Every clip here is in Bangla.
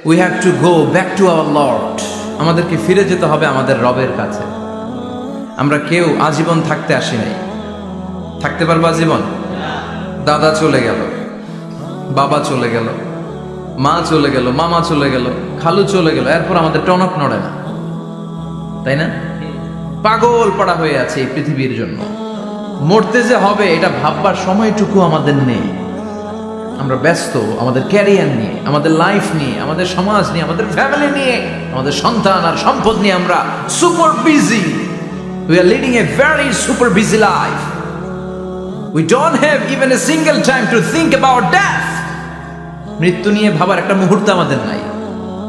We have to go back to our Lord. আমাদেরকে ফিরে যেতে হবে আমাদের রবের কাছে। আমরা কেউ আজীবন থাকতে আসি নাই। থাকতে পারবো আজীবন? দাদা চলে গেল, বাবা চলে গেল, মা চলে গেল, মামা চলে গেল, খালু চলে গেল, এরপর আমাদের টনক নড়ে না, তাই না? পাগল পড়া হয়ে আছে এই পৃথিবীর জন্য। মরতে যে হবে এটা ভাববার সময়টুকু আমাদের নেই। আমরা ব্যস্ত আমাদের ক্যারিয়ার নিয়ে, আমাদের লাইফ নিয়ে, আমাদের সমাজ নিয়ে, আমাদের ফ্যামিলি নিয়ে, আমাদের সন্তান আর সম্পদ নিয়ে আমরা super busy. We are leading a very super busy life. We don't have even a single time to think about death. মৃত্যু নিয়ে ভাবার একটা মুহূর্ত আমাদের নাই।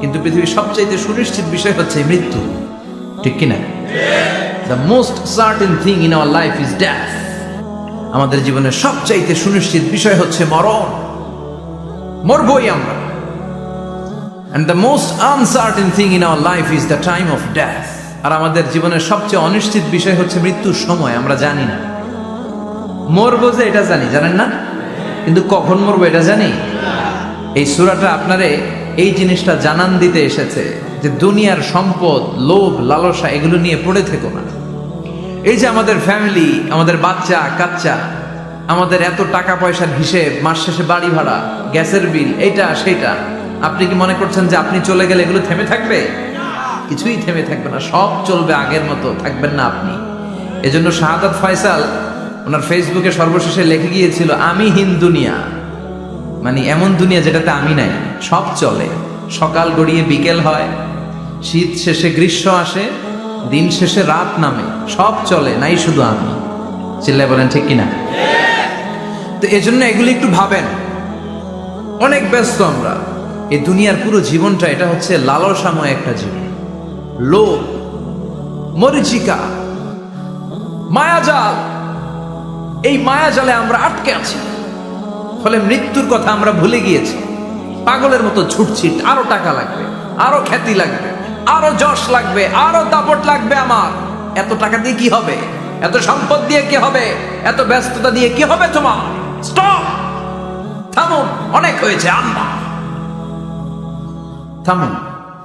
কিন্তু পৃথিবীর সবচাইতে সুনিশ্চিত বিষয় হচ্ছে মৃত্যু, ঠিক কিনা? The most certain thing in our life is death. আমাদের জীবনের সবচাইতে সুনিশ্চিত বিষয় হচ্ছে মরণ। মরবই আমরা। And the most uncertain thing in our life is the time of death. আর আমাদের জীবনের সবচেয়ে অনিশ্চিত বিষয় হচ্ছে মৃত্যুর সময়। আমরা জানি না। মরবো যে এটা জানি, জানেন না? কিন্তু কখন মরবো এটা জানি? এই সূরাটা আপনারে এই জিনিসটা জানান দিতে এসেছে যে দুনিয়ার সম্পদ, লোভ, লালসা এগুলো নিয়ে পড়ে থেকো না। এই যে আমাদের ফ্যামিলি, আমাদের বাচ্চা কাচ্চা, আমাদের এত টাকা পয়সার হিসেব, মাস শেষে বাড়ি ভাড়া, গ্যাসের বিল, এইটা সেইটা, আপনি কি মনে করছেন যে আপনি চলে গেলে এগুলো থেমে থাকবে? কিছুই থেমে থাকবে না, সব চলবে আগের মতো, থাকবেন না আপনি। এজন্য শাহাদাত ফয়সাল ওনার ফেসবুকে সর্বশেষে লিখে গিয়েছিল, আমি হীন দুনিয়া, মানে এমন দুনিয়া যেটাতে আমি নাই, সব চলে। সকাল গড়িয়ে বিকেল হয়, শীত শেষে গ্রীষ্ম আসে, দিন শেষে রাত নামে, সব চলে, নাই শুধু আমি। চিল্লায় বলেন ঠিক কিনা? তো এজন্য এগুলি একটু ভাবেন। অনেক ব্যস্ত আমরা। এই দুনিয়ার পুরো জীবনটা এটা হচ্ছে লালসাময় একটা জীবন। লোভ, মরিচিকা, মায়াজাল, এই মায়াজালে আমরা আটকে আছি। ফলে মৃত্যুর কথা আমরা ভুলে গিয়েছি। পাগলের মতো ছুটছি, আরো টাকা লাগবে, আরো খ্যাতি লাগবে, আরো যশ লাগবে, আরো দাপট লাগবে আমার। এত টাকা দিয়ে কি হবে? এত সম্পদ দিয়ে কি হবে? এত ব্যস্ততা দিয়ে কি হবে তোমার? স্টপ, থামুন, অনেক হয়েছে, আম্মা থামুন।